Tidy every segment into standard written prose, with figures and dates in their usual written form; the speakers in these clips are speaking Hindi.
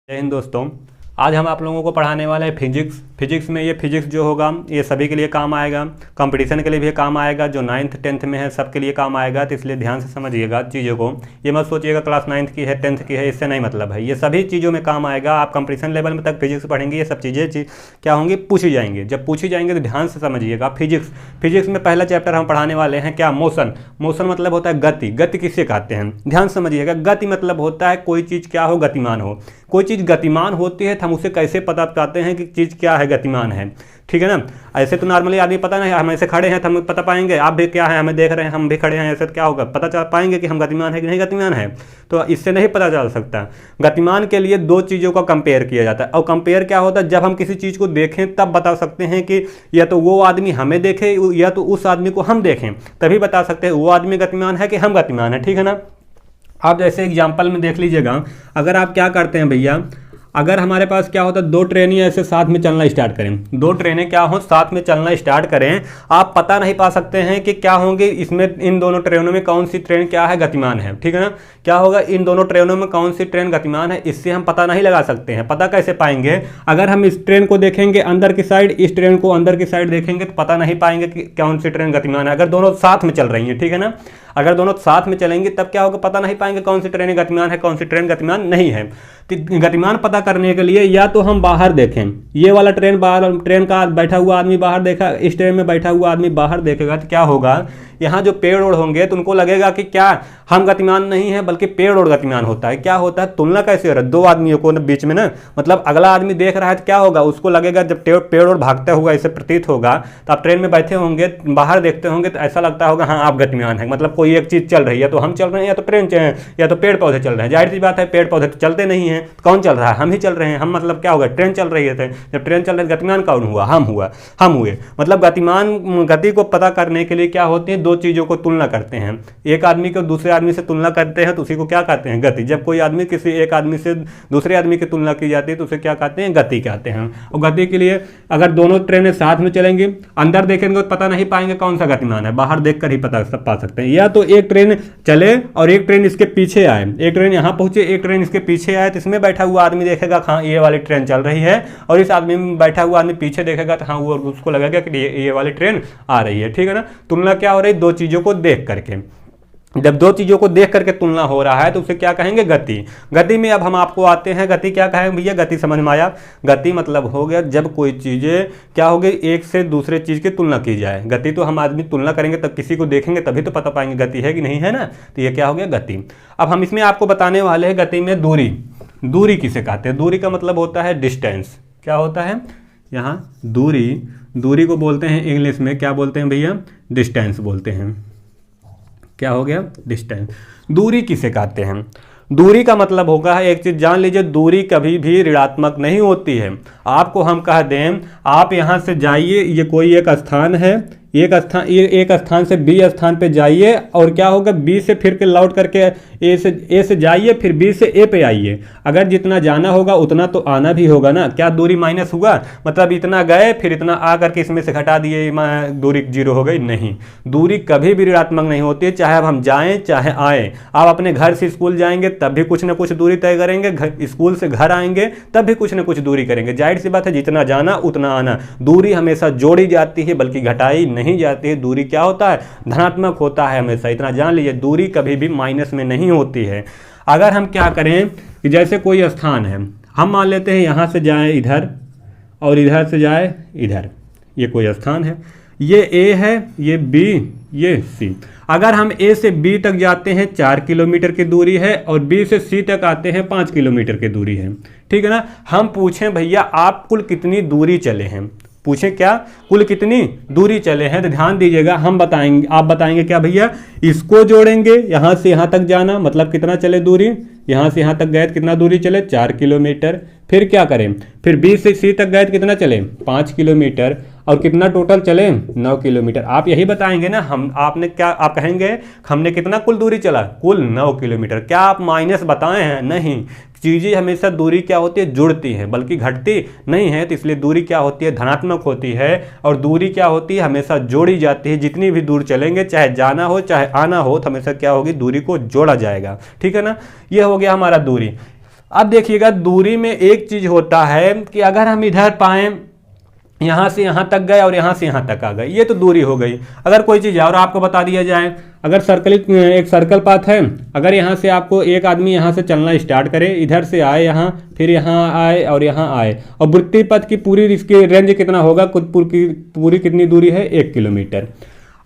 जय हिंद दोस्तों। आज हम आप लोगों को पढ़ाने वाले हैं फिजिक्स में। ये फिजिक्स जो होगा ये सभी के लिए काम आएगा, कंपटीशन के लिए भी काम आएगा, जो 9th 10th में है सबके लिए काम आएगा। तो इसलिए ध्यान से समझिएगा चीज़ों को। ये मत सोचिएगा क्लास 9th की है 10th की है, इससे नहीं मतलब है। ये सभी चीज़ों में काम आएगा। आप कंपटीशन लेवल में तक फिजिक्स पढ़ेंगे, ये सब चीज़ें क्या होंगी, पूछी जाएंगी। जब पूछी जाएंगे तो ध्यान से समझिएगा। फिजिक्स में पहला चैप्टर हम पढ़ाने वाले हैं क्या, मोशन। मोशन मतलब होता है गति। गति किससे कहते हैं, ध्यान समझिएगा। गति मतलब होता है कोई चीज़ क्या हो, गतिमान हो। कोई चीज़ गतिमान होती है तो हम उसे कैसे पता करते हैं कि चीज़ क्या है, गतिमान है। ठीक है ना। ऐसे तो नॉर्मली आदमी पता नहीं, हम ऐसे खड़े हैं तो हम पता पाएंगे, आप भी क्या है हमें देख रहे हैं, हम भी खड़े हैं, ऐसे तो क्या होगा, पता चल पाएंगे कि हम गतिमान है कि नहीं गतिमान है। तो इससे नहीं पता चल सकता। गतिमान के लिए दो चीज़ों का कंपेयर किया जाता है। और कंपेयर क्या होता है, जब हम किसी चीज़ को देखें तब बता सकते हैं कि या तो वो आदमी हमें देखे या तो उस आदमी को हम देखें, तभी बता सकते हैं वो आदमी गतिमान है कि हम गतिमान है। ठीक है ना। आप जैसे एग्जाम्पल में देख लीजिएगा, अगर आप क्या करते हैं भैया, अगर हमारे पास क्या होता है, दो ट्रेनें ऐसे साथ में चलना स्टार्ट करें, दो ट्रेनें क्या हो साथ में चलना स्टार्ट करें, आप पता नहीं पा सकते हैं कि क्या होंगे इसमें, इन दोनों ट्रेनों में कौन सी ट्रेन क्या है, गतिमान है। ठीक है ना। क्या होगा, इन दोनों ट्रेनों में कौन सी ट्रेन गतिमान है, इससे हम पता नहीं लगा सकते हैं। पता कैसे पाएंगे, अगर हम इस ट्रेन को देखेंगे अंदर की साइड, इस ट्रेन को अंदर की साइड देखेंगे तो पता नहीं पाएंगे कि कौन सी ट्रेन गतिमान है, अगर दोनों साथ में चल रही हैं। ठीक है ना। अगर दोनों साथ में चलेंगे तब क्या होगा, पता नहीं पाएंगे कौन सी ट्रेन गतिमान है, कौन सी ट्रेन गतिमान नहीं है। तो गतिमान पता करने के लिए या तो हम बाहर देखें, ये वाला ट्रेन बाहर, ट्रेन का बैठा हुआ आदमी बाहर देखा, इस ट्रेन में बैठा हुआ आदमी बाहर देखेगा तो क्या होगा, यहाँ जो पेड़ ओड़ होंगे तो उनको लगेगा कि क्या हम गतिमान नहीं है बल्कि पेड़ ओड़ गतिमान होता है। क्या होता है, तुलना कैसे हो रहा है दो आदमियों को बीच में ना, मतलब अगला आदमी देख रहा है तो क्या होगा, उसको लगेगा जब पेड़ ओड़ भागता हुआ ऐसे प्रतीत होगा, तो आप ट्रेन में बैठे होंगे बाहर देखते होंगे तो ऐसा लगता होगा हाँ आप गतिमान है, मतलब कोई एक चीज़ चल रही है, तो हम चल रहे हैं या तो ट्रेन या तो पेड़ पौधे चल रहे हैं। जाहिर सी बात है पेड़ पौधे तो चलते नहीं है, कौन चल रहा है, हम ही चल रहे हैं। हम मतलब क्या होगा, ट्रेन चल रही है, जब ट्रेन चल रही है गतिमान कौन हुआ, हम हुए। मतलब गतिमान, गति को पता करने के लिए क्या होती है, दो चीज़ों को तुलना करते हैं। एक आदमी को दूसरे आदमी से तुलना करते हैं तो उसी को क्या कहते हैं, गति। जब कोई आदमी किसी एक आदमी से दूसरे आदमी की तुलना की जाती है तो उसे क्या कहते हैं, गति कहते हैं। और गति के लिए अगर दोनों ट्रेनें साथ में चलेंगी, अंदर देखेंगे तो पता नहीं पाएंगे कौन सा गतिमान है, बाहर देखकर ही पता पा सकते हैं। या तो एक ट्रेन चले और एक ट्रेन इसके पीछे आए, एक ट्रेन यहाँ पहुंचे एक ट्रेन इसके पीछे आए, तो इसमें बैठा हुआ आदमी देखेगा हाँ ये वाली ट्रेन चल रही है, और इस आदमी में बैठा हुआ आदमी पीछे देखेगा तो हाँ वो उसको लगेगा कि ये वाली ट्रेन आ रही है। ठीक है ना। तुलना क्या हो रही है, दो चीज़ों को देख करके। जब दो चीज़ों को देख करके तुलना हो रहा है तो उसे क्या कहेंगे, गति। गति में अब हम आपको आते हैं, गति क्या कहेंगे भैया, गति समझ में आया। गति मतलब हो गया जब कोई चीज़ें क्या हो गई, एक से दूसरे चीज़ की तुलना की जाए। गति तो हम आदमी तुलना करेंगे तब किसी को देखेंगे तभी तो पता पाएंगे गति है कि नहीं है ना। तो ये क्या हो गया, गति। अब हम इसमें आपको बताने वाले हैं गति में दूरी। दूरी किसे कहते हैं, दूरी का मतलब होता है डिस्टेंस। क्या होता है यहाँ, दूरी को बोलते हैं इंग्लिश में क्या बोलते हैं भैया, डिस्टेंस बोलते हैं। क्या हो गया, डिस्टेंस। दूरी किसे कहते हैं, दूरी का मतलब होगा, एक चीज़ जान लीजिए, दूरी कभी भी ऋणात्मक नहीं होती है। आपको हम कह दें आप यहाँ से जाइए, ये कोई एक स्थान है, एक स्थान से बी स्थान पे जाइए, और क्या होगा, बी से फिर के लौट करके ए से जाइए, फिर बी से ए पे आइए। अगर जितना जाना होगा उतना तो आना भी होगा ना। क्या दूरी माइनस हुआ, मतलब इतना गए फिर इतना आ करके इसमें से घटा दिए, दूरी जीरो हो गई, नहीं। दूरी कभी भी ऋणात्मक नहीं होती है, चाहे अब हम जाएं चाहे आएँ। आप अपने घर से स्कूल जाएंगे तब भी कुछ ना कुछ दूरी तय करेंगे, स्कूल से घर आएंगे तब भी कुछ ना कुछ दूरी करेंगे। जाहिर सी बात है जितना जाना उतना आना। दूरी हमेशा जोड़ी जाती है बल्कि घटाई नहीं जाती है। दूरी क्या होता है, धनात्मक होता है हमेशा, इतना जान लीजिए। दूरी कभी भी माइनस में नहीं होती है। अगर हम क्या करें कि जैसे कोई स्थान है, हम मान लेते हैं यहाँ से जाएं इधर और इधर से जाए इधर, ये कोई स्थान है, ये ए है, ये बी, ये सी। अगर हम ए से बी तक जाते हैं 4 किलोमीटर की दूरी है, और बी से सी तक आते हैं 5 किलोमीटर की दूरी है। ठीक है ना। हम पूछें भैया आप कुल कितनी दूरी चले हैं, पूछें क्या, कुल कितनी दूरी चले हैं, तो ध्यान दीजिएगा, हम बताएंगे, आप बताएंगे क्या भैया, इसको जोड़ेंगे, यहाँ से यहाँ तक जाना मतलब कितना चले दूरी, यहाँ से यहाँ तक गए तो कितना दूरी चले, 4 किलोमीटर। फिर क्या करें, फिर बी से सी तक गए तो कितना चले, 5 किलोमीटर, और कितना टोटल चले, 9 किलोमीटर। आप यही बताएंगे ना, आपने क्या, आप कहेंगे हमने कितना कुल दूरी चला, कुल 9 किलोमीटर। क्या आप माइनस बताए हैं, नहीं। चीज़ें हमेशा दूरी क्या होती है, जुड़ती है बल्कि घटती नहीं है। तो इसलिए दूरी क्या होती है, धनात्मक होती है। और दूरी क्या होती है, हमेशा जोड़ी जाती है। जितनी भी दूर चलेंगे, चाहे जाना हो चाहे आना हो, तो हमेशा क्या होगी, दूरी को जोड़ा जाएगा। ठीक है ना। यह हो गया हमारा दूरी। अब देखिएगा दूरी में एक चीज होता है कि अगर हम इधर पाएं यहाँ से यहाँ तक गए और यहाँ से यहाँ तक आ गए, ये तो दूरी हो गई। अगर कोई चीज़ और आपको बता दिया जाए, अगर एक सर्कल पाथ है, अगर यहाँ से आपको एक आदमी यहाँ से चलना स्टार्ट करे, इधर से आए यहाँ, फिर यहाँ आए और यहाँ आए, और वृत्तीय पथ की पूरी इसकी रेंज कितना होगा, पूरी कितनी दूरी है, 1 किलोमीटर।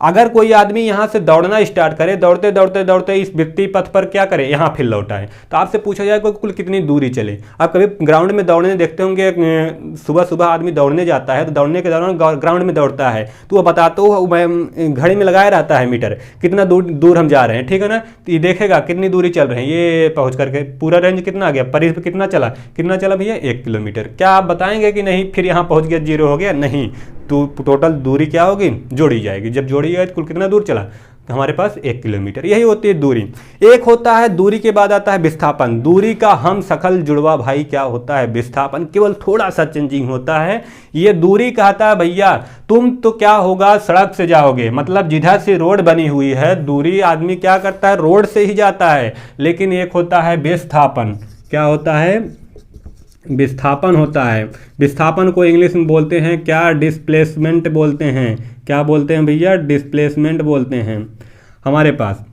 अगर कोई आदमी यहाँ से दौड़ना स्टार्ट करे, दौड़ते दौड़ते दौड़ते इस वृत्तीय पथ पर क्या करे, यहाँ फिर लौटाए, तो आपसे पूछा जाएगा कुल कितनी दूरी चले। आप कभी ग्राउंड में दौड़ने देखते होंगे, सुबह सुबह आदमी दौड़ने जाता है तो दौड़ने के दौरान ग्राउंड में दौड़ता है तो वो बताता हो घड़ी में लगाया रहता है मीटर, कितना दूर हम जा रहे हैं, ठीक है ना। तो ये देखेगा कितनी दूरी चल रहे हैं, ये पहुँच करके पूरा रेंज कितना आ गया, परिध कितना चला भैया, 1 किलोमीटर। क्या आप बताएंगे कि नहीं फिर यहाँ पहुँच गया 0 हो गया, नहीं, तो टोटल दूरी क्या होगी, जोड़ी जाएगी। जब जोड़ी जाए तो कुल कितना दूर चला, तो हमारे पास 1 किलोमीटर। यही होती है दूरी। एक होता है दूरी के बाद आता है विस्थापन। दूरी का हम सकल जुड़वा भाई क्या होता है, विस्थापन। केवल थोड़ा सा चेंजिंग होता है। ये दूरी कहता है भैया तुम तो क्या होगा, सड़क से जाओगे, मतलब जिधर से रोड बनी हुई है, दूरी आदमी क्या करता है, रोड से ही जाता है। लेकिन एक होता है विस्थापन। क्या होता है, विस्थापन होता है। विस्थापन को इंग्लिश में बोलते हैं क्या, डिस्प्लेसमेंट बोलते हैं। क्या बोलते हैं भैया, डिस्प्लेसमेंट बोलते हैं। हमारे पास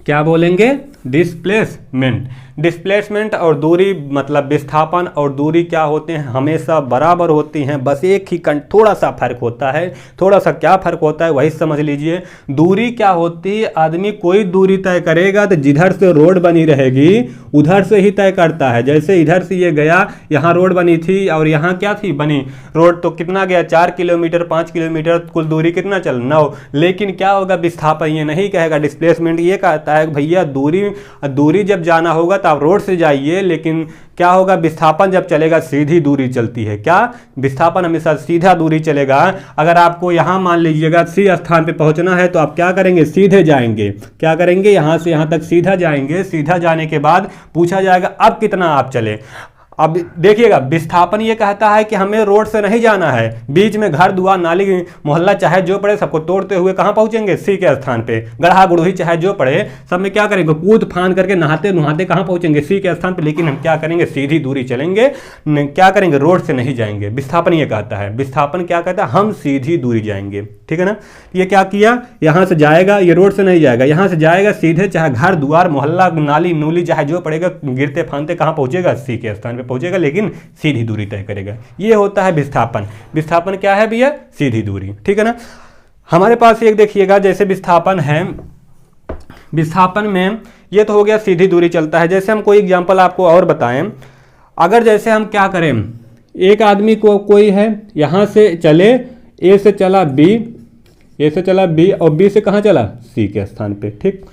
क्या बोलेंगे, डिस्प्लेसमेंट। डिस्प्लेसमेंट और दूरी मतलब विस्थापन और दूरी क्या होते हैं, हमेशा बराबर होती हैं, बस एक ही थोड़ा सा फर्क होता है। थोड़ा सा क्या फर्क होता है वही समझ लीजिए। दूरी क्या होती है, आदमी कोई दूरी तय करेगा तो जिधर से रोड बनी रहेगी उधर से ही तय करता है। जैसे इधर से ये गया, यहाँ रोड बनी थी और यहाँ क्या थी बनी रोड, तो कितना गया, 4 किलोमीटर 5 किलोमीटर, कुल दूरी कितना चल 9। लेकिन क्या होगा, विस्थापन ये नहीं कहेगा, डिस्प्लेसमेंट ये कहता है भैया दूरी जब जाना होगा आप रोड से जाइए, लेकिन क्या होगा, विस्थापन जब चलेगा सीधी दूरी चलती है। क्या, विस्थापन हमेशा सीधा दूरी चलेगा। अगर आपको यहां मान लीजिएगा सी स्थान पे पहुंचना है तो आप क्या करेंगे, सीधे जाएंगे। क्या करेंगे, यहां से यहां तक सीधा जाएंगे। सीधा जाने के बाद पूछा जाएगा अब कितना आप चले। अब देखिएगा विस्थापन ये कहता है कि हमें रोड से नहीं जाना है, बीच में घर दुआर नाली मोहल्ला चाहे जो पड़े सबको तोड़ते हुए कहाँ पहुंचेंगे, सी के स्थान पे। गढ़ा गुड़ही चाहे जो पड़े सब में क्या करेंगे, कूद फान करके नहाते नहाते कहाँ पहुंचेंगे, सी के स्थान पे। लेकिन हम क्या करेंगे, सीधी दूरी चलेंगे, क्या करेंगे, रोड से नहीं जाएंगे। विस्थापन ये कहता है, विस्थापन क्या कहता है, हम सीधी दूरी जाएंगे, ठीक है ना। ये क्या किया, यहाँ से जाएगा, ये रोड से नहीं जाएगा, यहाँ से जाएगा सीधे, चाहे घर दुआर मोहल्ला नाली नूली चाहे जो पड़ेगा, गिरते फानते कहाँ पहुंचेगा, सी के स्थान पे पहुंचेगा, लेकिन सीधी दूरी तय करेगा। ये होता है विस्थापन। विस्थापन क्या है भैया, सीधी दूरी, ठीक है ना। हमारे पास एक देखिएगा, जैसे विस्थापन है, विस्थापन में ये तो हो गया सीधी दूरी चलता है। जैसे हम कोई एग्जांपल आपको और बताएं, अगर जैसे हम क्या करें, एक आदमी को कोई है यहां से चले, ए से चला बी, ए से चला बी और बी से कहां चला, सी के स्थान पे, ठीक।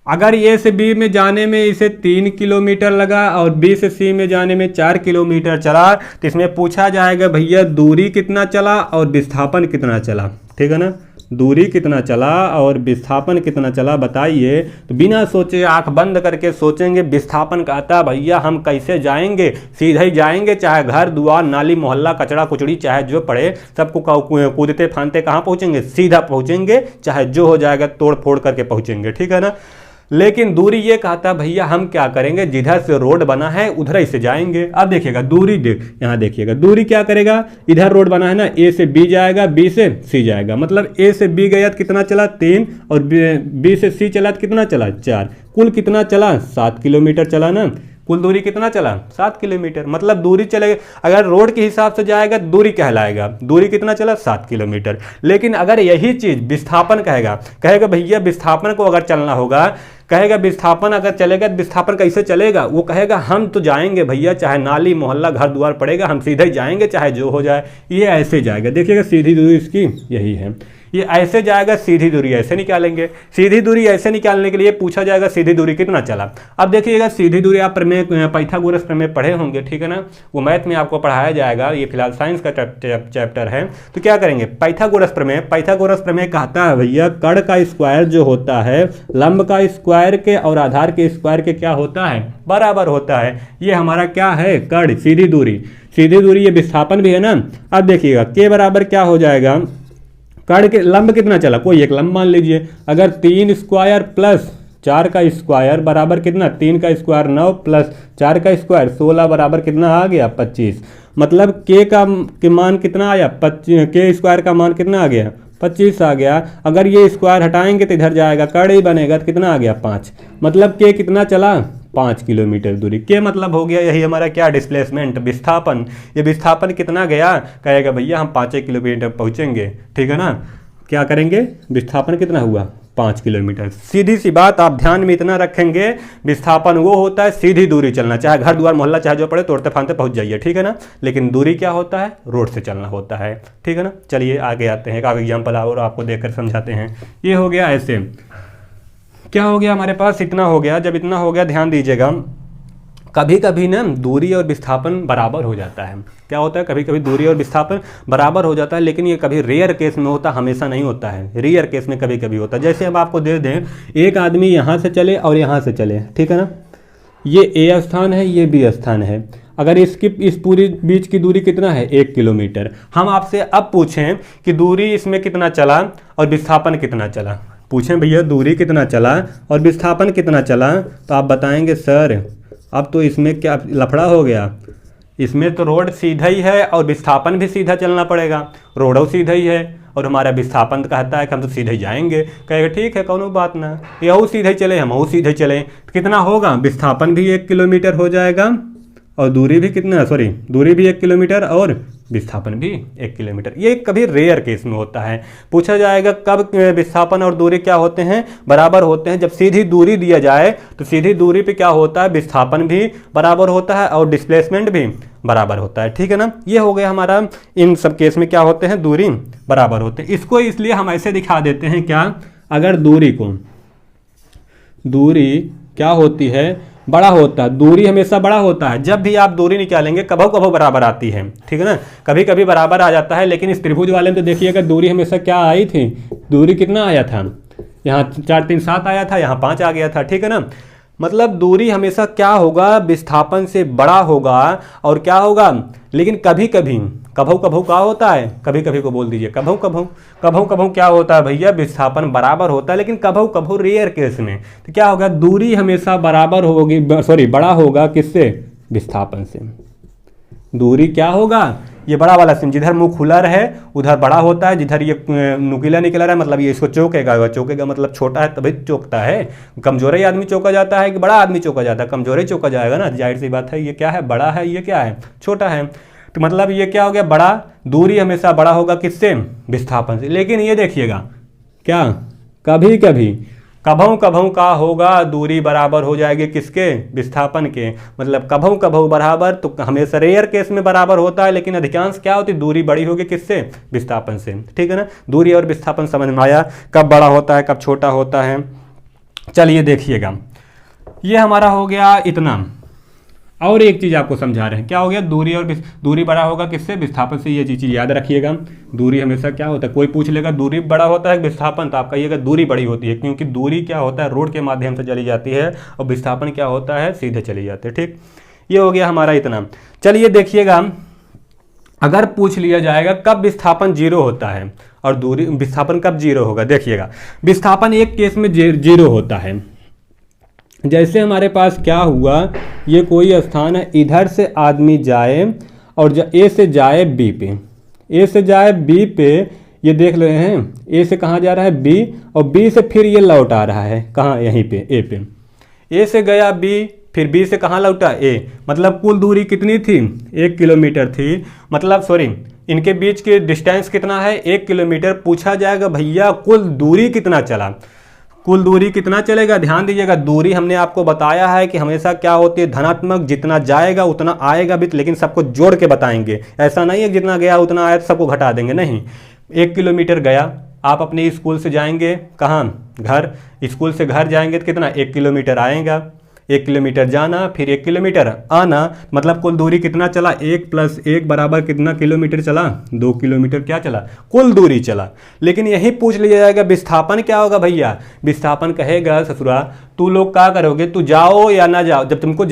अगर ए से बी में जाने में इसे 3 किलोमीटर लगा और बी से सी में जाने में 4 किलोमीटर चला, तो इसमें पूछा जाएगा भैया दूरी कितना चला और विस्थापन कितना चला, ठीक है ना। दूरी कितना चला और विस्थापन कितना चला बताइए। तो बिना सोचे आंख बंद करके सोचेंगे, विस्थापन कहता भैया हम कैसे जाएंगे, सीधे ही जाएंगे, चाहे घर दुआर नाली मोहल्ला कचड़ा कुचड़ी चाहे जो पड़े सबको कूदते फानते कहाँ पहुँचेंगे, सीधा पहुँचेंगे, चाहे जो हो जाएगा तोड़ फोड़ करके पहुँचेंगे, ठीक है ना। लेकिन दूरी ये कहता भैया हम क्या करेंगे, जिधर से रोड बना है उधर ही से जाएंगे। अब देखिएगा दूरी यहाँ देखिएगा दूरी क्या करेगा, इधर रोड बना है ना, ए से बी जाएगा, बी से सी जाएगा, मतलब ए से बी गया तो कितना चला 3 और बी से सी चला तो कितना चला 4, कुल कितना चला 7 किलोमीटर चला ना। कुल दूरी कितना चला 7 किलोमीटर, मतलब दूरी चलेगा, अगर रोड के हिसाब से जाएगा दूरी कहलाएगा, दूरी कितना चला 7 किलोमीटर। लेकिन अगर यही चीज विस्थापन कहेगा भैया विस्थापन को अगर चलना होगा, कहेगा विस्थापन अगर चलेगा तो विस्थापन कैसे चलेगा, वो कहेगा हम तो जाएंगे भैया, चाहे नाली मोहल्ला घर द्वार पड़ेगा हम सीधे जाएंगे, चाहे जो हो जाए। ये ऐसे जाएगा, देखिएगा सीधी दूरी इसकी यही है, ये ऐसे जाएगा, सीधी दूरी ऐसे निकालेंगे। सीधी दूरी ऐसे निकालने के लिए पूछा जाएगा सीधी दूरी कितना चला। अब देखिएगा सीधी दूरी आप प्रमेय पाइथागोरस प्रमेय पढ़े होंगे, ठीक है ना, वो मैथ में आपको पढ़ाया जाएगा, ये फिलहाल साइंस का चैप्टर है। तो क्या करेंगे, पाइथागोरस प्रमेय कहता है भैया कर्ण का स्क्वायर जो होता है लंब का स्क्वायर के और आधार के स्क्वायर के क्या होता है, बराबर होता है। ये हमारा क्या है, कर्ण, सीधी दूरी। सीधी दूरी ये विस्थापन भी है ना। अब देखिएगा के बराबर क्या हो जाएगा, कर्ण के लंब कितना चला, कोई एक लंब मान लीजिए, अगर 3 स्क्वायर प्लस 4 का स्क्वायर बराबर कितना 3 का स्क्वायर 9 प्लस 4 का स्क्वायर 16 बराबर कितना आ गया 25। मतलब के मान कितना आया के स्क्वायर का मान कितना आ गया 25 आ गया। अगर ये स्क्वायर हटाएंगे तो इधर जाएगा कड़ ही बनेगा तो कितना आ गया 5। मतलब के कितना चला 5 किलोमीटर दूरी। के मतलब हो गया यही हमारा क्या डिस्प्लेसमेंट विस्थापन। ये विस्थापन कितना गया कहेगा भैया हम 5 किलोमीटर पहुँचेंगे, ठीक है ना। क्या करेंगे विस्थापन कितना हुआ 5 किलोमीटर। सीधी सी बात आप ध्यान में इतना रखेंगे विस्थापन वो होता है सीधी दूरी चलना, चाहे घर द्वार मोहल्ला चाहे जो पड़े तोड़ते फानते पहुंच जाइए, ठीक है ना। लेकिन दूरी क्या होता है रोड से चलना होता है, ठीक है ना। चलिए आगे आते हैं, एक आगे एग्जाम्पल और आपको देखकर समझाते हैं। ये हो गया ऐसे, क्या हो गया हमारे पास इतना हो गया। जब इतना हो गया ध्यान दीजिएगा कभी कभी ना दूरी और विस्थापन बराबर हो जाता है। क्या होता है कभी कभी दूरी और विस्थापन बराबर हो जाता है, लेकिन ये कभी रेयर केस में होता, हमेशा नहीं होता है। रेयर केस में कभी कभी होता है। जैसे हम आपको दे दें एक आदमी यहाँ से चले और यहाँ से चले, ठीक है ना। ये ए स्थान है, ये बी स्थान है। अगर इसकी इस पूरी बीच की दूरी कितना है 1 किलोमीटर। हम आपसे अब पूछें कि दूरी इसमें कितना चला और विस्थापन कितना चला। पूछें भैया दूरी कितना चला और विस्थापन कितना चला, तो आप बताएंगे सर अब तो इसमें क्या लफड़ा हो गया। इसमें तो रोड सीधा ही है और विस्थापन भी सीधा चलना पड़ेगा। रोड सीधा ही है और हमारा विस्थापन कहता है कि हम तो सीधे ही जाएंगे। कहेगा ठीक है कोनो बात ना, यहू सीधे चले हम सीधे चले तो कितना होगा विस्थापन भी 1 किलोमीटर हो जाएगा और दूरी भी कितना दूरी भी 1 किलोमीटर और विस्थापन भी 1 किलोमीटर। ये कभी रेयर केस में होता है। पूछा जाएगा कब विस्थापन और दूरी क्या होते हैं बराबर होते हैं। जब सीधी दूरी दिया जाए तो सीधी दूरी पे क्या होता है विस्थापन भी बराबर होता है और डिस्प्लेसमेंट भी बराबर होता है, ठीक है ना। ये हो गया हमारा, इन सब केस में क्या होते हैं दूरी बराबर होते हैं। इसको इसलिए हम ऐसे दिखा देते हैं क्या, अगर दूरी क्या होती है बड़ा होता है, दूरी हमेशा बड़ा होता है। जब भी आप दूरी निकालेंगे कभो कभो बराबर आती है, ठीक है ना। कभी कभी बराबर आ जाता है, लेकिन इस त्रिभुज वाले में तो देखिएगा दूरी हमेशा क्या आई थी, दूरी कितना आया था, यहाँ 4 3 7 आया था, यहाँ 5 आ गया था, ठीक है ना। मतलब दूरी हमेशा क्या होगा विस्थापन से बड़ा होगा और क्या होगा। लेकिन कभी कभी कभो क्या होता है, कभी कभी को बोल दीजिए कभो क्या होता है भैया विस्थापन बराबर होता है, लेकिन कभो रेयर केस में तो क्या होगा दूरी हमेशा बराबर होगी बड़ा होगा किससे विस्थापन से। दूरी क्या होगा ये बड़ा वाला सिम, जिधर मुंह खुला रहे उधर बड़ा होता है, जिधर ये नुकीला निकला रहा मतलब ये इसको चौकेगा मतलब छोटा है तभी चौकता है। कमजोर ही आदमी चौका जाता है कि बड़ा आदमी चौका जाता है, कमजोर ही चौका जाएगा ना, जाहिर सी बात है। ये क्या है बड़ा है, ये क्या है छोटा है। तो मतलब ये क्या हो गया बड़ा, दूरी हमेशा बड़ा होगा किससे विस्थापन से। लेकिन ये देखिएगा क्या कभी कभों का होगा दूरी बराबर हो जाएगी किसके विस्थापन के। मतलब कभों बराबर तो हमेशा रेयर केस में बराबर होता है, लेकिन अधिकांश क्या होती है दूरी बड़ी होगी किससे विस्थापन से, ठीक है ना। दूरी और विस्थापन समझ में आया, कब बड़ा होता है कब छोटा होता है। चलिए देखिएगा ये हमारा हो गया इतना। और एक चीज़ आपको समझा रहे हैं, क्या हो गया दूरी बड़ा होगा किससे विस्थापन से। ये चीज़ याद रखिएगा, दूरी हमेशा क्या होता है, कोई पूछ लेगा दूरी बड़ा होता है विस्थापन, तो आप कहिएगा दूरी बड़ी होती है, क्योंकि दूरी क्या होता है रोड के माध्यम से चली जाती है और विस्थापन क्या होता है सीधे चली जाती है, ठीक। ये हो गया हमारा इतना। चलिए देखिएगा अगर पूछ लिया जाएगा कब विस्थापन 0 होता है और दूरी विस्थापन कब 0 होगा। देखिएगा विस्थापन एक केस में 0 होता है। जैसे हमारे पास क्या हुआ, ये कोई स्थान है, इधर से आदमी जाए और ए से जाए बी पे, ए से जाए बी पे, ये देख रहे हैं ए से कहाँ जा रहा है बी, और बी से फिर ये लौट आ रहा है कहाँ यहीं पे ए पे। ए से गया बी, फिर बी से कहाँ लौटा ए। मतलब कुल दूरी कितनी थी 1 किलोमीटर थी। मतलब इनके बीच की डिस्टेंस कितना है 1 किलोमीटर। पूछा जाएगा भैया कुल दूरी कितना चला, कुल दूरी कितना चलेगा। ध्यान दीजिएगा दूरी हमने आपको बताया है कि हमेशा क्या होती है धनात्मक, जितना जाएगा उतना आएगा भी, लेकिन सबको जोड़ के बताएंगे। ऐसा नहीं है जितना गया उतना आया तो सबको घटा देंगे, नहीं। 1 किलोमीटर गया, आप अपने स्कूल से जाएंगे कहाँ घर, स्कूल से घर जाएंगे तो कितना 1 किलोमीटर आएगा। 1 किलोमीटर जाना फिर 1 किलोमीटर आना, मतलब कुल दूरी कितना चला 1 + 1 बराबर कितना किलोमीटर चला 2 किलोमीटर क्या चला कुल दूरी चला। लेकिन यही पूछ लिया जाएगा विस्थापन क्या होगा भैया। विस्थापन कहेगा ससुरा तू लोग क्या करोगे, तू जाओ या ना जाओ। जब तुमको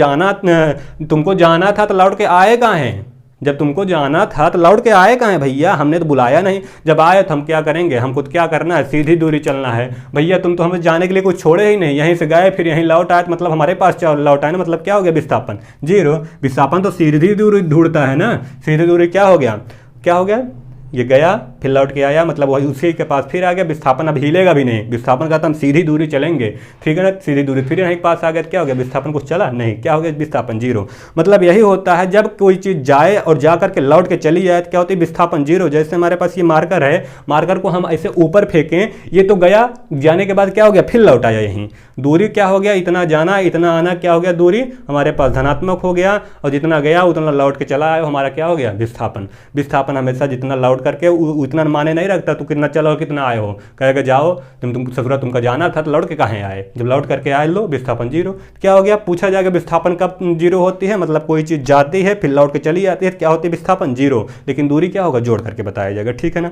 जाना था तो लौट के आए कहाँ हैं, जब तुमको जाना था तो लौट के आए कहाँ हैं भैया, हमने तो बुलाया नहीं। जब आए तो हम क्या करेंगे, हमको तो क्या करना है, सीधी दूरी चलना है भैया। तुम तो हमें जाने के लिए कुछ छोड़े ही नहीं, यहीं से गए फिर यहीं लौट आए, मतलब हमारे पास लौट आए ना, मतलब क्या हो गया विस्थापन 0। विस्थापन तो सीधी दूरी ढूंढता है ना, सीधी दूरी क्या हो गया, क्या हो गया, ये गया फिर लौट के आया, मतलब वही उसी के पास फिर आ गया। विस्थापन अब हिलेगा भी नहीं, विस्थापन का तो हम सीधी दूरी चलेंगे, ठीक है ना, सीधी दूरी फिर यहीं के पास आ गया, क्या हो गया, विस्थापन कुछ चला नहीं, क्या हो गया, विस्थापन 0। मतलब यही होता है जब कोई चीज़ जाए और जा करके लौट के चली जाए तो क्या होती है, विस्थापन 0। जैसे हमारे पास ये मार्कर है, मार्कर को हम ऐसे ऊपर फेंकें, ये तो गया, जाने के बाद क्या हो गया, फिर लौट आया यहीं, दूरी क्या हो गया, इतना जाना इतना आना, क्या हो गया, दूरी हमारे पास धनात्मक हो गया, और जितना गया उतना लौट के चला आया, हमारा क्या हो गया, विस्थापन। विस्थापन हमेशा जितना लौट करके उतना माने नहीं रखता, तो कितना चलो कितना आए हो, कहेगा जाओ तुम ससुरा तुमका जाना था तो लौट के कहाँ आए, जब लौट करके आए लो विस्थापन 0। क्या हो गया, पूछा जाएगा विस्थापन कब 0 होती है, मतलब कोई चीज़ जाती है फिर लौट के चली आती है, क्या होती है, विस्थापन 0। लेकिन दूरी क्या होगा, जोड़ करके बताया जाएगा, ठीक है ना।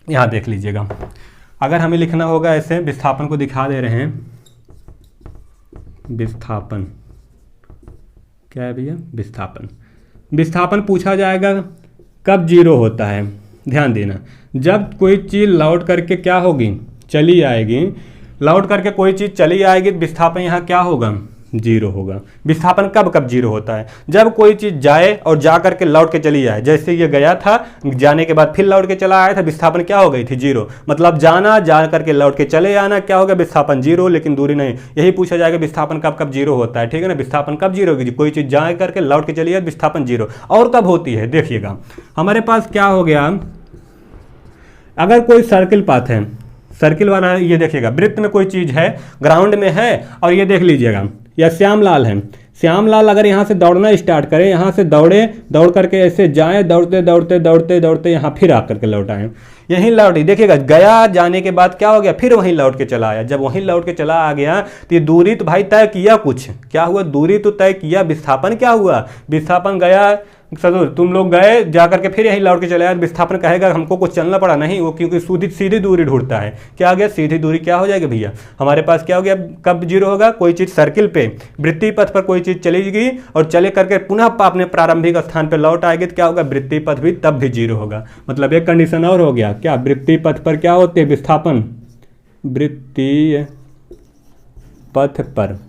यहाँ देख लीजिएगा, अगर हमें लिखना होगा ऐसे, विस्थापन को दिखा दे रहे हैं, विस्थापन क्या है भैया, विस्थापन। विस्थापन पूछा जाएगा कब 0 होता है, ध्यान देना, जब कोई चीज़ लौट करके क्या होगी, चली आएगी, लौट करके कोई चीज़ चली आएगी तो विस्थापन यहाँ क्या होगा, 0 होगा। विस्थापन कब कब 0 होता है, जब कोई चीज़ जाए और जा करके लौट के चली जाए, जैसे ये गया था, जाने के बाद फिर लौट के चला आया था, विस्थापन क्या हो गई थी, 0। मतलब जाना, जा करके लौट के चले आना, क्या होगा, विस्थापन 0, लेकिन दूरी नहीं। यही पूछा जाएगा विस्थापन कब कब 0 होता है, ठीक है ना। विस्थापन कब 0 होगी, कोई चीज़ जा करके लौट के चली जाए, विस्थापन 0। और कब होती है, देखिएगा हमारे पास क्या हो गया, अगर कोई सर्किल पाथ है, सर्किल वाला ये देखिएगा, वृत्त में कोई चीज़ है, ग्राउंड में है, और ये देख लीजिएगा या श्यामलाल है, श्यामलाल अगर यहाँ से दौड़ना स्टार्ट करें, यहाँ से दौड़े, दौड़ करके ऐसे जाएं, दौड़ते दौड़ते दौड़ते दौड़ते यहाँ फिर आकर के लौट आए, यहीं लौटी, देखिएगा गया, जाने के बाद क्या हो गया, फिर वहीं लौट के चला आया। जब वहीं लौट के चला आ गया तो ये दूरी तो भाई तय किया, कुछ क्या हुआ, दूरी तो तय किया, विस्थापन क्या हुआ, विस्थापन गया, ससुर तुम लोग गए, जा करके फिर यहीं लौट के चले आए, विस्थापन कहेगा हमको कुछ चलना पड़ा, नहीं, वो क्योंकि सीधी दूरी ढूंढता है, क्या आ गया, सीधी दूरी क्या हो जाएगी भैया, हमारे पास क्या हो गया, कब 0 होगा, कोई चीज़ सर्किल पे वृत्तीय पथ पर कोई चीज़ चली गई और चले करके पुनः अपने प्रारंभिक स्थान पर लौट आएगी तो क्या होगा, वृत्तीय पथ भी तब भी 0 होगा। मतलब एक कंडीशन और हो गया, क्या वृत्तीय पथ पर क्या होते हैं, विस्थापन, वृत्तीय पथ पर,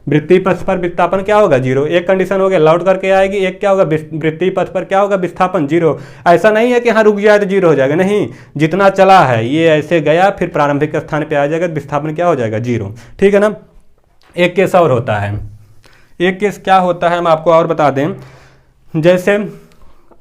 वृत्तीय पथ पर विस्थापन क्या होगा, 0। एक कंडीशन हो गया, लौट करके आएगी, एक क्या होगा, वृत्तीय पथ पर क्या होगा, विस्थापन 0। ऐसा नहीं है कि हाँ रुक जाए तो 0 हो जाएगा, नहीं, जितना चला है ये ऐसे गया फिर प्रारंभिक स्थान पे आ जाएगा, विस्थापन क्या हो जाएगा, 0, ठीक है ना। एक केस और होता है, एक केस क्या होता है हम आपको और बता दें, जैसे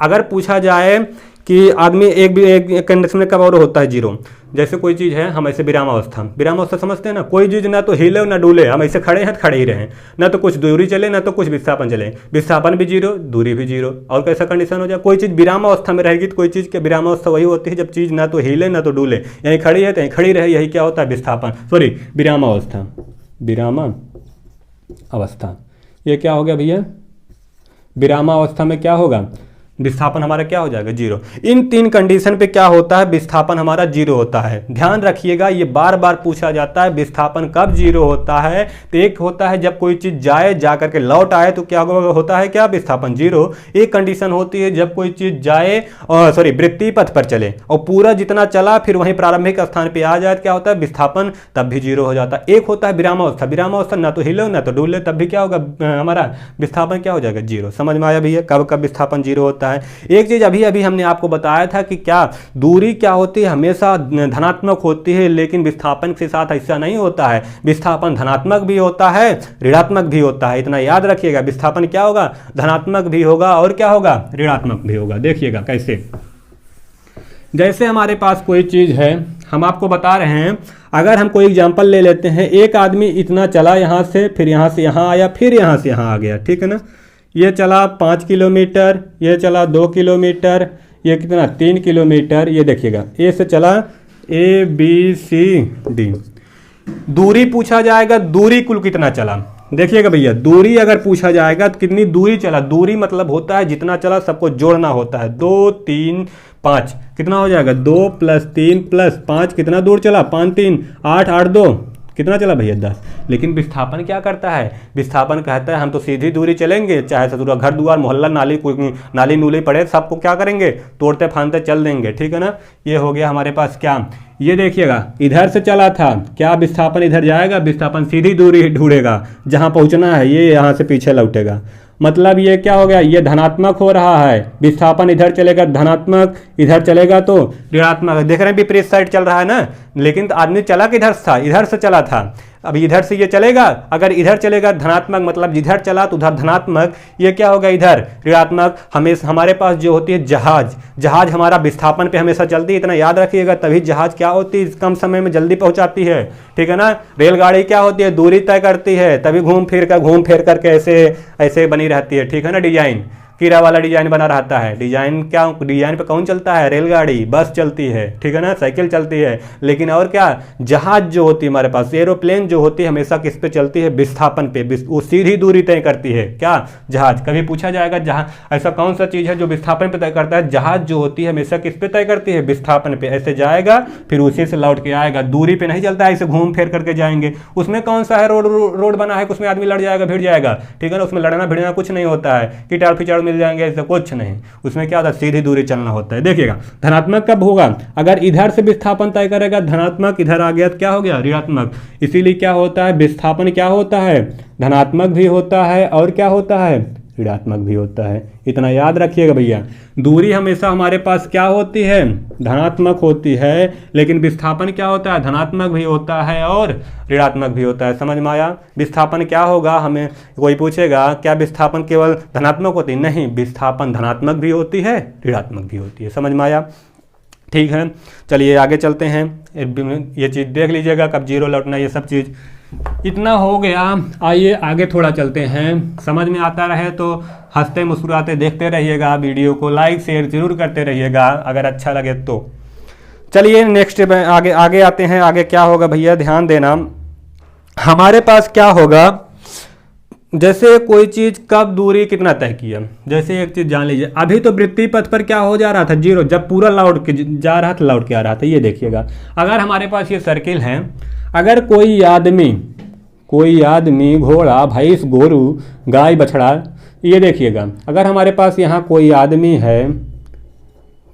अगर पूछा जाए कि आदमी एक कंडीशन में कब और होता है 0, जैसे कोई चीज़ है, हम ऐसे विरामावस्था समझते हैं ना, कोई चीज़ ना तो हिले ना डूले, हम ऐसे खड़े हैं तो खड़े ही रहें, ना तो कुछ दूरी चले ना तो कुछ विस्थापन चले, विस्थापन भी 0, दूरी भी 0। और कैसा कंडीशन हो जाए, कोई चीज़ विरामावस्था में रहेगी तो कोई चीज़ की विरामावस्था वही होती है जब चीज़ ना तो हिले ना तो डूले, यहीं खड़ी है तो यहीं खड़ी रहे, यही क्या होता है, विस्थापन, सॉरी विरामावस्था, विरामावस्था। ये क्या हो गया भैया, विरामावस्था में क्या होगा, विस्थापन हमारा क्या हो जाएगा, 0। इन 3 कंडीशन पे क्या होता है, विस्थापन हमारा 0 होता है। ध्यान रखिएगा, ये बार बार पूछा जाता है, विस्थापन कब 0 होता है। तो एक होता है जब कोई चीज़ जाए, जा करके लौट आए तो क्या होता है, क्या विस्थापन 0। एक कंडीशन होती है जब कोई चीज़ जाए और सॉरी वृत्तीय पथ पर चले और पूरा जितना चला फिर वहीं प्रारंभिक स्थान पर आ जाए, क्या होता है, विस्थापन तब भी 0 हो जाता है। एक होता है विरामावस्था, विरामावस्था ना तो हिले ना तो डूले, तब भी क्या होगा, हमारा विस्थापन क्या हो जाएगा, 0। समझ में आया भैया, कब कब विस्थापन 0 होता है। एक चीज अभी अभी हमने आपको बताया था कि क्या दूरी क्या होती है, हमेशा धनात्मक होती है, लेकिन विस्थापन के साथ ऐसा नहीं होता है, विस्थापन धनात्मक भी होता है, ऋणात्मक भी होता है। इतना याद रखिएगा, विस्थापन क्या होगा, धनात्मक भी होगा और क्या होगा, ऋणात्मक भी होगा। देखिएगा कैसे, जैसे हमारे पास कोई चीज है, हम आपको बता रहे हैं, अगर हम कोई एग्जांपल ले लेते हैं, एक आदमी इतना चला यहाँ से, फिर यहाँ से यहाँ आया, फिर यहाँ से यहाँ आ गया, ठीक है ना। ये चला 5 किलोमीटर, ये चला 2 किलोमीटर, ये कितना 3 किलोमीटर। ये देखिएगा, ए से चला ABCD। दूरी पूछा जाएगा, दूरी कुल कितना चला, देखिएगा भैया, दूरी अगर पूछा जाएगा तो कितनी दूरी चला, दूरी मतलब होता है जितना चला सबको जोड़ना होता है, 2 3 5 कितना हो जाएगा, 2 + 3 + 5 कितना दूर चला, 5 3 8 8 2 कितना चला भैया 10। लेकिन विस्थापन क्या करता है, विस्थापन कहता है हम तो सीधी दूरी चलेंगे, चाहे ससुरा घर द्वार मोहल्ला नाली कोई नाली नूली पड़े सबको क्या करेंगे, तोड़ते फानते चल देंगे, ठीक है ना। ये हो गया हमारे पास क्या, ये देखिएगा इधर से चला था, क्या विस्थापन इधर जाएगा, विस्थापन सीधी दूरी ढूंढेगा जहाँ पहुँचना है, ये यहाँ से पीछे लौटेगा। मतलब ये क्या हो गया, ये धनात्मक हो रहा है, विस्थापन इधर चलेगा धनात्मक, इधर चलेगा तो ऋणात्मक। देख रहे हैं विपरीत साइड चल रहा है ना, लेकिन आदमी चला किधर था, इधर से चला था। अब इधर से ये चलेगा, अगर इधर चलेगा धनात्मक, मतलब जिधर चला तो उधर धनात्मक, ये क्या होगा इधर ऋणात्मक। हमेशा हमारे पास जो होती है जहाज हमारा विस्थापन पे हमेशा चलती है, इतना याद रखिएगा, तभी जहाज क्या होती है, कम समय में जल्दी पहुंचाती है, ठीक है ना। रेलगाड़ी क्या होती है, दूरी तय करती है, तभी घूम फिर करके ऐसे बनी रहती है, ठीक है ना। डिजाइन कीड़ा वाला डिजाइन बना रहता है, डिजाइन पे कौन चलता है, रेलगाड़ी, बस चलती है, ठीक है ना, साइकिल चलती है। लेकिन और क्या, जहाज जो होती है हमारे पास, एरोप्लेन जो होती है हमेशा किस पे चलती है, विस्थापन पे, वो सीधी दूरी तय करती है, क्या, जहाज। कभी पूछा जाएगा जहाज ऐसा कौन सा चीज है जो विस्थापन पे तय करता है, जहाज जो होती है हमेशा किस पे तय करती है, विस्थापन पे। ऐसे जाएगा फिर उसी से लौट के आएगा, दूरी पे नहीं चलता है, ऐसे घूम फिर करके जाएंगे। उसमें कौन सा है, रोड बना है, उसमें आदमी लड़ जाएगा भिड़ जाएगा, ठीक है ना, उसमें लड़ना भिड़ना कुछ नहीं होता है, कीटाणु फिटाणु मिल जाएंगे, ऐसा कुछ नहीं। उसमें क्या होता है, सीधी दूरी चलना होता है। देखिएगा धनात्मक कब होगा, अगर इधर से विस्थापन तय करेगा धनात्मक, इधर आ गया तो क्या हो गया ऋणात्मक। इसीलिए क्या होता है, विस्थापन क्या होता है, धनात्मक भी होता है और क्या होता है, ऋणात्मक भी होता है। इतना याद रखिएगा भैया, दूरी हमेशा हमारे पास क्या होती है, धनात्मक होती है, लेकिन विस्थापन क्या होता है, धनात्मक भी होता है और ऋणात्मक भी होता है। समझ में आया। विस्थापन क्या होगा, हमें कोई पूछेगा क्या विस्थापन केवल धनात्मक होती है, नहीं, विस्थापन धनात्मक भी होती है, ऋणात्मक भी होती है। समझ में आया, ठीक है। चलिए आगे चलते हैं, ये चीज़ देख लीजिएगा, कब जीरो लौटना, ये सब चीज़ इतना हो गया। आइए आगे थोड़ा चलते हैं, समझ में आता रहे तो हंसते मुस्कुराते देखते रहिएगा, वीडियो को लाइक शेयर जरूर करते रहिएगा अगर अच्छा लगे तो। चलिए नेक्स्ट आगे आते हैं। आगे क्या होगा भैया, ध्यान देना, हमारे पास क्या होगा, जैसे कोई चीज कब दूरी कितना तय किया। जैसे एक चीज जान लीजिए, अभी तो वृत्तीय पथ पर क्या हो जा रहा था, जीरो, जब पूरा लौट के जा रहा था लौट के आ रहा था। ये देखिएगा, अगर हमारे पास ये सर्किल है, अगर कोई आदमी घोड़ा भैंस गोरू गाय बछड़ा, ये देखिएगा, अगर हमारे पास यहाँ कोई आदमी है,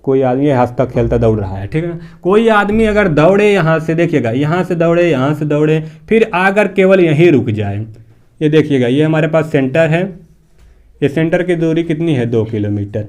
कोई आदमी हंसता खेलता दौड़ रहा है, ठीक है, कोई आदमी अगर दौड़े यहाँ से, देखिएगा यहाँ से दौड़े, यहाँ से दौड़े, फिर आकर केवल यहीं रुक जाए। ये देखिएगा, ये हमारे पास सेंटर है, ये सेंटर की दूरी कितनी है, 2 किलोमीटर।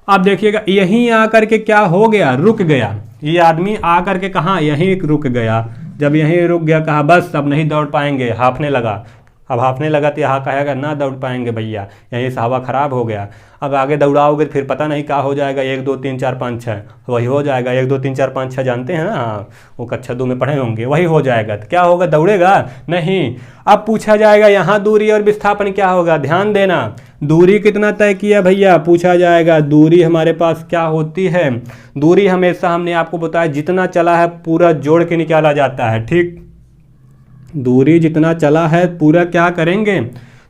अब देखिएगा यहीं आकर के क्या हो गया, रुक गया। ये आदमी आकर के कहाँ, यहीं रुक गया। जब यहीं रुक गया, कहा बस अब नहीं दौड़ पाएंगे, हाफने लगा। अब हाफने लगा तो यहाँ कहेगा ना दौड़ पाएंगे भैया, यहीं से हवा खराब हो गया। अब आगे दौड़ाओगे तो फिर पता नहीं क्या हो जाएगा, 1 2 3 4 5 6 वही हो जाएगा। 1 2 3 4 5 6 जानते हैं ना, हाँ, वो कक्षा 2 में पढ़े होंगे, वही हो जाएगा। तो क्या होगा, दौड़ेगा नहीं। अब पूछा जाएगा यहाँ दूरी और विस्थापन क्या होगा, ध्यान देना, दूरी कितना तय किया भैया, पूछा जाएगा। दूरी हमारे पास क्या होती है, दूरी हमेशा हमने आपको बताया जितना चला है पूरा जोड़ के निकाला जाता है, ठीक। दूरी जितना चला है पूरा क्या करेंगे,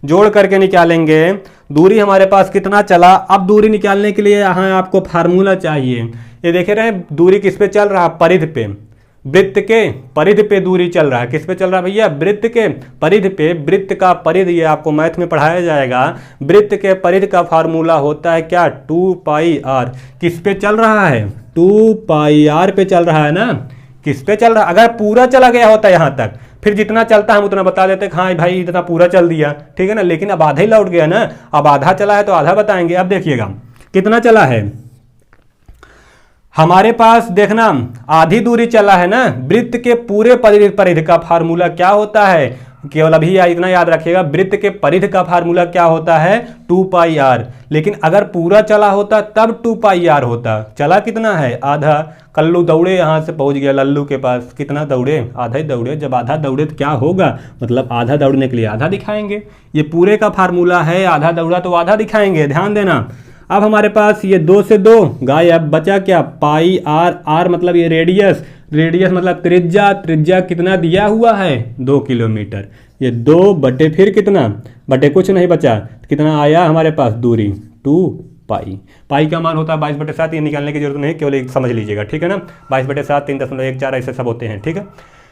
जोड़ करके निकालेंगे। दूरी हमारे पास कितना चला, अब दूरी निकालने के लिए यहाँ आपको फार्मूला चाहिए। ये देखे रहे दूरी किस पे चल रहा है, परिधि पे, वृत्त के परिधि पे दूरी चल रहा है। किस पे चल रहा है भैया, वृत्त के परिधि पे। वृत्त का परिधि ये आपको मैथ में पढ़ाया जाएगा। वृत्त के परिधि का फार्मूला होता है क्या, 2πr। किस पे चल रहा है, 2πr पे चल रहा है ना। किस पे चल रहा है, अगर पूरा चला गया होता है यहाँ तक, फिर जितना चलता है हम उतना बता देते, हाँ भाई इतना पूरा चल दिया, ठीक है ना। लेकिन अब आधा ही लौट गया ना, अब आधा चला है तो आधा बताएंगे। अब देखिएगा कितना चला है हमारे पास, देखना आधी दूरी चला है ना। वृत्त के पूरे परिधि का फार्मूला क्या होता है, केवल अभी इतना याद रखिएगा, वृत्त के परिधि का फार्मूला क्या होता है, 2πr। लेकिन अगर पूरा चला होता तब 2πr होता। चला कितना है, आधा। कल्लू दौड़े यहाँ से पहुँच गया लल्लू के पास, कितना दौड़े, आधा ही दौड़े। जब आधा दौड़े तो क्या होगा, मतलब आधा दौड़ने के लिए आधा दिखाएंगे। ये पूरे का फार्मूला है, आधा दौड़ा तो आधा दिखाएंगे, ध्यान देना। अब हमारे पास ये 2 से 2 गायब, बचा क्या, πr। r मतलब ये रेडियस, रेडियस मतलब त्रिज्या। त्रिज्या कितना दिया हुआ है, 2 किलोमीटर। ये 2 बटे फिर कितना, बटे कुछ नहीं बचा, कितना आया हमारे पास दूरी, 2π। पाई का मान होता है 22/7। ये निकालने की जरूरत नहीं, केवल एक समझ लीजिएगा, ठीक है ना। 22/7, 3.14 ऐसे सब होते हैं, ठीक है।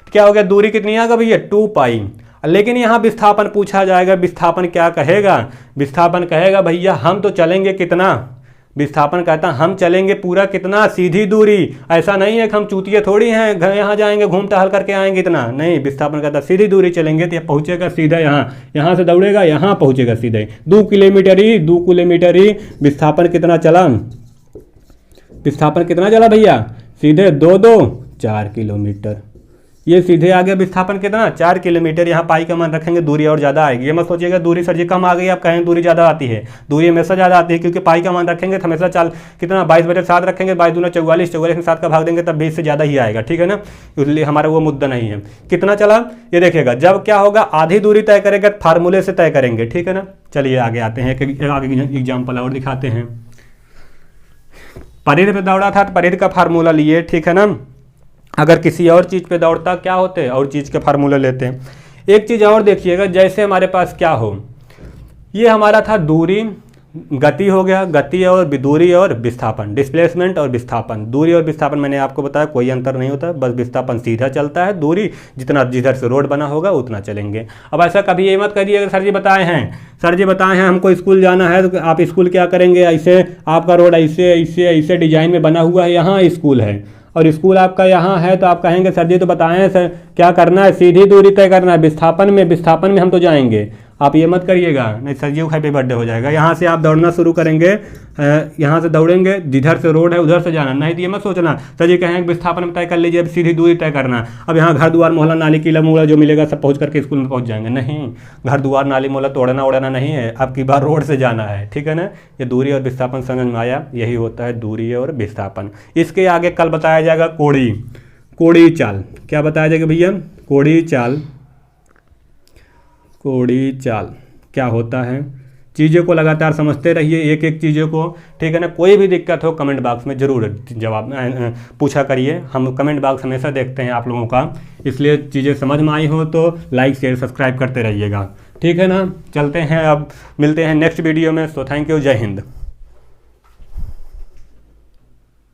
क्या हो गया, दूरी कितनी आ गई भैया 2 पाई। लेकिन यहाँ विस्थापन पूछा जाएगा, विस्थापन क्या कहेगा, विस्थापन कहेगा भैया हम तो चलेंगे कितना, विस्थापन कहता हम चलेंगे पूरा कितना, सीधी दूरी। ऐसा नहीं है कि हम चूतिए थोड़ी हैं यहाँ जाएंगे घूम टहल करके आएंगे इतना, नहीं, विस्थापन कहता सीधी दूरी चलेंगे तो पहुँचेगा सीधा यहाँ से दौड़ेगा यहाँ पहुँचेगा सीधे 2 किलोमीटर ही। विस्थापन कितना चला, विस्थापन कितना चला भैया, सीधे 4 किलोमीटर। ये सीधे आ गया विस्थापन कितना 4 किलोमीटर। यहाँ पाई का मान रखेंगे दूरी और ज़्यादा आएगी। ये मत सोचिएगा दूरी सर जी कम आ गई, आप कहें दूरी ज़्यादा आती है, दूरी हमेशा ज़्यादा आती है, क्योंकि पाई का मान रखेंगे तो हमेशा कितना 22/7 रखेंगे, 22×2 44, 44 में 7 का भाग देंगे तब 20 से ज़्यादा ही आएगा, ठीक है ना। इसलिए हमारा वो मुद्दा नहीं है। कितना चला ये देखिएगा, जब क्या होगा आधी दूरी तय करेगा फार्मूले से तय करेंगे, ठीक है ना। चलिए आगे आते हैं, आगे एग्जाम्पल और दिखाते हैं। परिध पे दौड़ा था तो परिध का फार्मूला लिए, ठीक है ना। अगर किसी और चीज़ पे दौड़ता क्या होते, और चीज़ के फार्मूला लेते हैं। एक चीज़ और देखिएगा, जैसे हमारे पास क्या हो, ये हमारा था दूरी, गति हो गया, गति और दूरी और विस्थापन, डिस्प्लेसमेंट और विस्थापन। दूरी और विस्थापन मैंने आपको बताया कोई अंतर नहीं होता, बस विस्थापन सीधा चलता है, दूरी जितना जिधर से रोड बना होगा उतना चलेंगे। अब ऐसा कभी ये मत करिए अगर सर जी बताए हैं हमको स्कूल जाना है, तो आप स्कूल क्या करेंगे, ऐसे आपका रोड ऐसे ऐसे ऐसे डिजाइन में बना हुआ है, यहाँ स्कूल है और स्कूल आपका यहाँ है, तो आप कहेंगे सर जी तो बताएं सर क्या करना है, सीधी दूरी तय करना है, विस्थापन में हम तो जाएंगे। आप ये मत करिएगा, नहीं सर जी हैप्पी बर्थडे हो जाएगा। यहाँ से आप दौड़ना शुरू करेंगे, यहाँ से दौड़ेंगे, जिधर से रोड है उधर से जाना, नहीं तो ये मत सोचना सर जी कहेंगे विस्थापन में तय कर लीजिए, अब सीधी दूरी तय करना। अब यहाँ घर दुआर मोहल्ला नाली कीला मूला जो मिलेगा सब पहुँच करके स्कूल में पहुँच जाएंगे, नहीं, घर दुआर नाली मोहल्ला तोड़ना उड़ाना नहीं है, अब की बार रोड से जाना है, ठीक है ना। ये दूरी और विस्थापन समझ में आया, यही होता है दूरी और विस्थापन। इसके आगे कल बताया जाएगा कोड़ी चाल। क्या बताया जाएगा भैया, कोड़ी चाल क्या होता है। चीज़ों को लगातार समझते रहिए, एक एक चीज़ों को, ठीक है ना। कोई भी दिक्कत हो कमेंट बॉक्स में ज़रूर जवाब पूछा करिए, हम कमेंट बॉक्स हमेशा देखते हैं आप लोगों का, इसलिए चीज़ें समझ में आई हो तो लाइक शेयर सब्सक्राइब करते रहिएगा, ठीक है ना। चलते हैं, अब मिलते हैं नेक्स्ट वीडियो में। सो थैंक यू, जय हिंद।